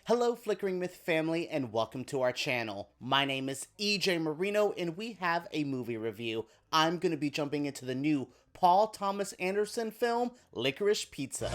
Hello Flickering Myth family and welcome to our channel. My name is EJ Marino and we have a movie review. I'm going to be jumping into the new Paul Thomas Anderson film, Licorice Pizza.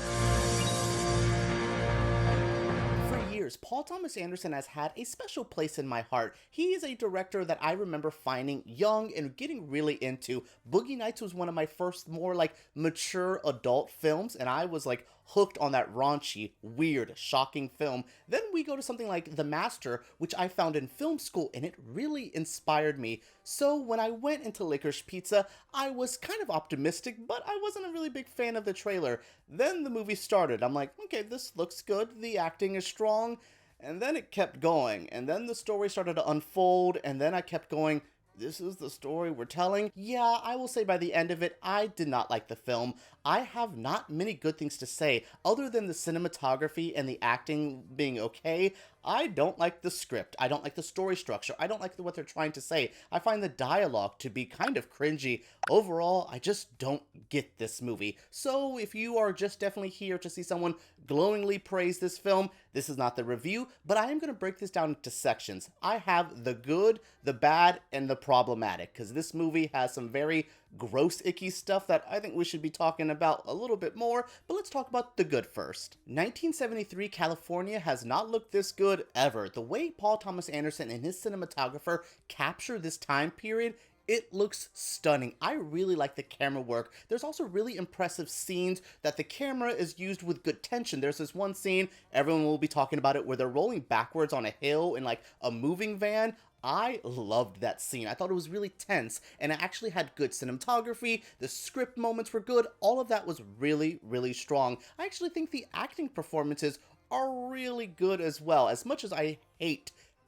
For years, Paul Thomas Anderson has had a special place in my heart. He is a director that I remember finding young and getting really into. Boogie Nights was one of my first more mature adult films, and I was hooked on that raunchy, weird, shocking film. Then we go to something like The Master, which I found in film school, and it really inspired me. So when I went into Licorice Pizza, I was kind of optimistic, but I wasn't a really big fan of the trailer. Then the movie started. I'm like, okay, this looks good, the acting is strong, and then it kept going, and then the story started to unfold, and then I kept going, this is the story we're telling? Yeah, I will say by the end of it, I did not like the film. I have not many good things to say, other than the cinematography and the acting being okay. I don't like the script. I don't like the story structure. I don't like what they're trying to say. I find the dialogue to be kind of cringy. Overall, I just don't get this movie. So if you are just definitely here to see someone glowingly praise this film, this is not the review, but I am going to break this down into sections. I have the good, the bad, and the problematic, because this movie has some very gross, icky stuff that I think we should be talking about a little bit more, but let's talk about the good first. 1973 California has not looked this good ever. The way Paul Thomas Anderson and his cinematographer capture this time period, it looks stunning. I really like the camera work. There's also really impressive scenes that the camera is used with good tension. There's this one scene, everyone will be talking about it, where they're rolling backwards on a hill in a moving van. I loved that scene. I thought it was really tense, and it actually had good cinematography. The script moments were good. All of that was really, really strong. I actually think the acting performances are really good as well. As much as I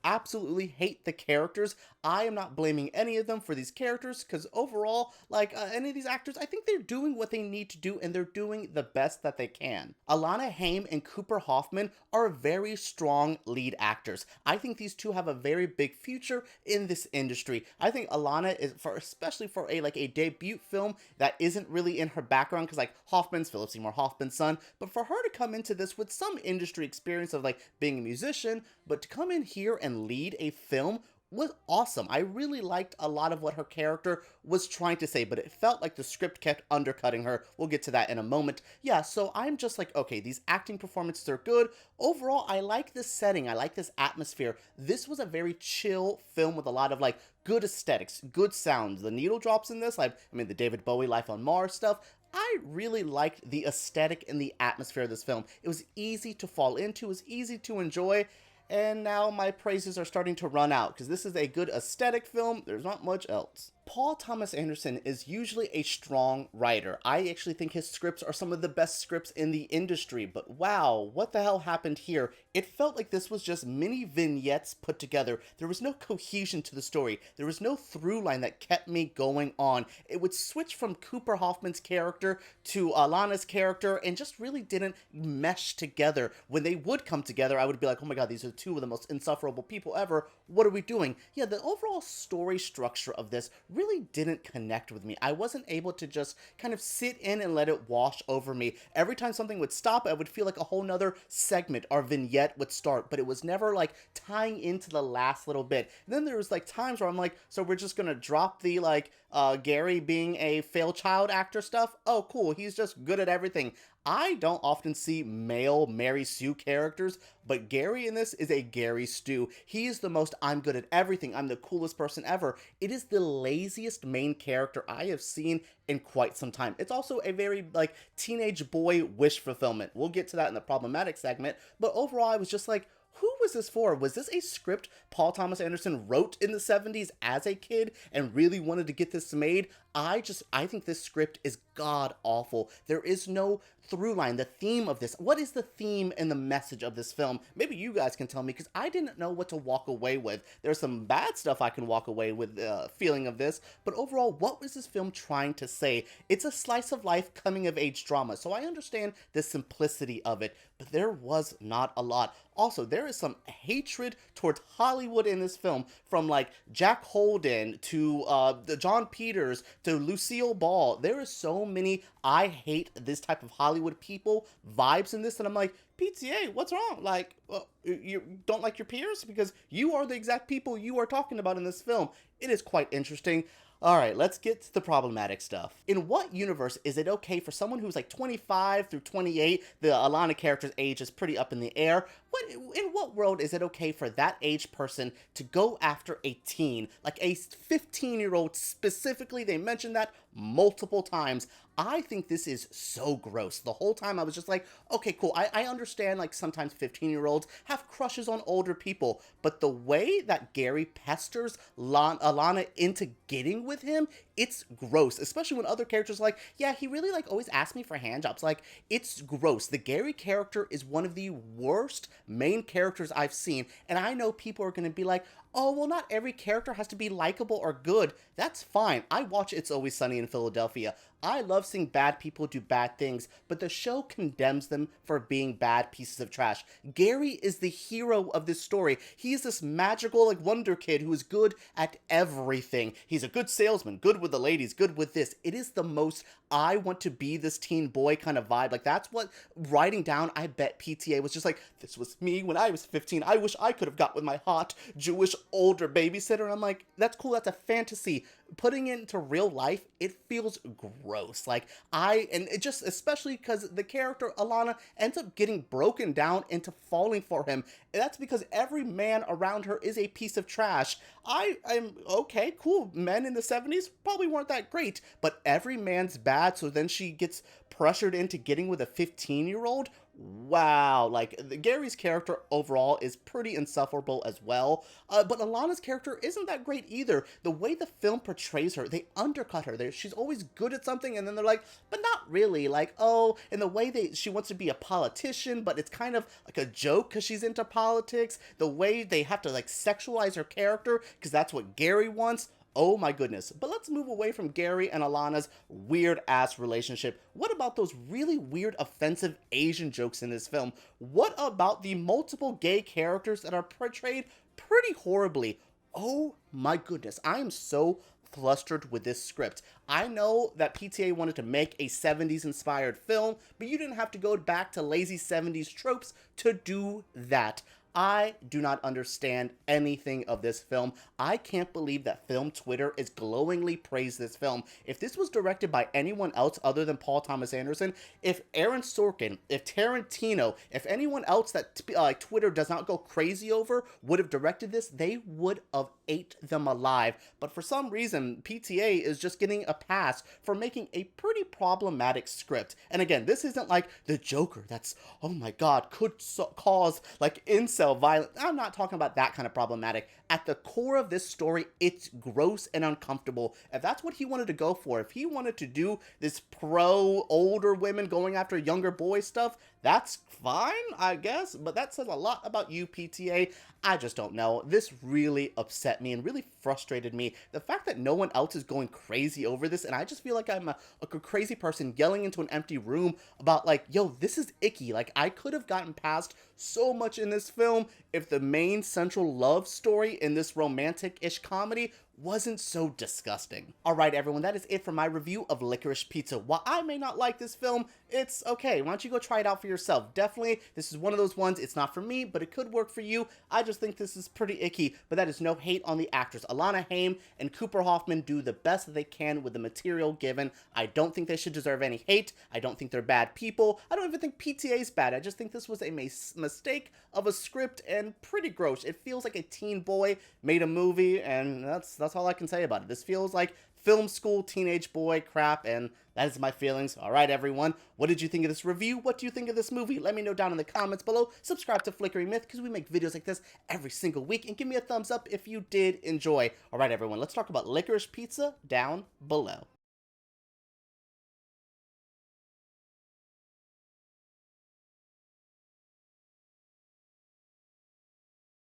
absolutely hate the characters, I am not blaming any of them for these characters, because overall, any of these actors, I think they're doing what they need to do, and they're doing the best that they can. Alana, Haim, and Cooper Hoffman are very strong lead actors. I think these two have a very big future in this industry. I think Alana is, especially for a debut film that isn't really in her background, because Hoffman's Philip Seymour Hoffman's son, but for her to come into this with some industry experience of being a musician, but to come in here and lead a film was awesome. I really liked a lot of what her character was trying to say, but it felt like the script kept undercutting her. We'll get to that in a moment. Yeah, so I'm just okay, these acting performances are good. Overall, I like this setting. I like this atmosphere. This was a very chill film with a lot of good aesthetics, good sounds. The needle drops in this, the David Bowie Life on Mars stuff. I really liked the aesthetic and the atmosphere of this film. It was easy to fall into, it was easy to enjoy. And now my praises are starting to run out, because this is a good aesthetic film. There's not much else. Paul Thomas Anderson is usually a strong writer. I actually think his scripts are some of the best scripts in the industry, but wow, what the hell happened here? It felt like this was just mini vignettes put together. There was no cohesion to the story. There was no through line that kept me going on. It would switch from Cooper Hoffman's character to Alana's character and just really didn't mesh together. When they would come together, I would be like, oh my god, these are two of the most insufferable people ever. What are we doing? Yeah, the overall story structure of this really didn't connect with me. I wasn't able to just kind of sit in and let it wash over me. Every time something would stop, I would feel like a whole nother segment or vignette would start, but it was never tying into the last little bit. And then there was times where I'm like, so we're just gonna drop the Gary being a failed child actor stuff? Oh cool, he's just good at everything. I don't often see male Mary Sue characters, but Gary in this is a Gary Stew. He is the most I'm good at everything, I'm the coolest person ever. It is the laziest main character I have seen in quite some time. It's also a very teenage boy wish fulfillment. We'll get to that in the problematic segment, but overall I was just who was this for? Was this a script Paul Thomas Anderson wrote in the 70s as a kid and really wanted to get this made? I think this script is god awful. There is no through line, the theme of this. What is the theme and the message of this film? Maybe you guys can tell me, because I didn't know what to walk away with. There's some bad stuff I can walk away with feeling of this, but overall, what was this film trying to say? It's a slice of life coming of age drama, so I understand the simplicity of it, but there was not a lot. Also, there is some hatred towards Hollywood in this film, from Jack Holden to the John Peters to Lucille Ball. There are so many I hate this type of Hollywood people vibes in this, and I'm like, PTA, what's wrong? Like, you don't like your peers? Because you are the exact people you are talking about in this film. It is quite interesting. Alright, let's get to the problematic stuff. In what universe is it okay for someone who's like 25 through 28, the Alana character's age is pretty up in the air, in what world is it okay for that age person to go after a teen, like a 15-year-old specifically? They mentioned that multiple times. I think this is so gross. The whole time I was just like, okay, cool. I understand like sometimes 15-year-olds have crushes on older people, but the way that Gary pesters Alana into getting with him, it's gross. Especially when other characters are like, yeah, he really like always asks me for handjobs. Like, it's gross. The Gary character is one of the worst main characters I've seen, and I know people are going to be like, oh, well, not every character has to be likable or good. That's fine. I watch It's Always Sunny in Philadelphia. I love seeing bad people do bad things, but the show condemns them for being bad pieces of trash. Gary is the hero of this story. He is this magical, like, wonder kid who is good at everything. He's a good salesman, good with the ladies, good with this. It is the most I want to be this teen boy kind of vibe. Like, that's what writing down, I bet PTA was just like, this was me when I was 15. I wish I could have got with my hot Jewish older babysitter. And I'm like, that's cool. That's a fantasy. Putting it into real life, it feels gross. Like, and it just, especially because the character Alana ends up getting broken down into falling for him. And that's because every man around her is a piece of trash. I'm okay, cool. Men in the 70s probably weren't that great, but every man's bad. So then she gets pressured into getting with a 15-year-old. Wow, like, Gary's character overall is pretty insufferable as well, but Alana's character isn't that great either. The way the film portrays her, they undercut her. She's always good at something, and then they're like, but not really, like, oh, and the way she wants to be a politician, but it's kind of like a joke because she's into politics, the way they have to, like, sexualize her character, because that's what Gary wants. Oh my goodness. But let's move away from Gary and Alana's weird-ass relationship. What about those really weird, offensive Asian jokes in this film? What about the multiple gay characters that are portrayed pretty horribly? Oh my goodness. I am so flustered with this script. I know that PTA wanted to make a 70s inspired film, but you didn't have to go back to lazy 70s tropes to do that. I do not understand anything of this film. I can't believe that film Twitter is glowingly praised this film. If this was directed by anyone else other than Paul Thomas Anderson, if Aaron Sorkin, if Tarantino, if anyone else that Twitter does not go crazy over would have directed this, they would have ate them alive. But for some reason, PTA is just getting a pass for making a pretty problematic script. And again, this isn't like the Joker that's, oh my god, could cause like incel violence. I'm not talking about that kind of problematic. At the core of this story, it's gross and uncomfortable. If that's what he wanted to go for, if he wanted to do this pro older women going after younger boy stuff, that's fine, I guess, but that says a lot about you, PTA. I just don't know. This really upset me and really frustrated me. The fact that no one else is going crazy over this, and I just feel like I'm a crazy person yelling into an empty room about like, yo, this is icky. Like, I could have gotten past so much in this film if the main central love story in this romantic-ish comedy wasn't so disgusting. Alright everyone, that is it for my review of Licorice Pizza. While I may not like this film, it's okay. Why don't you go try it out for yourself? Definitely, this is one of those ones, it's not for me, but it could work for you. I just think this is pretty icky, but that is no hate on the actors. Alana Haim and Cooper Hoffman do the best that they can with the material given. I don't think they should deserve any hate. I don't think they're bad people. I don't even think PTA is bad. I just think this was a mistake of a script and pretty gross. It feels like a teen boy made a movie, and that's all I can say about it. This feels like film school teenage boy crap, and that is my feelings. Alright everyone, what did you think of this review? What do you think of this movie? Let me know down in the comments below. Subscribe to Flickering Myth because we make videos like this every single week, and give me a thumbs up if you did enjoy. Alright everyone, let's talk about Licorice Pizza down below.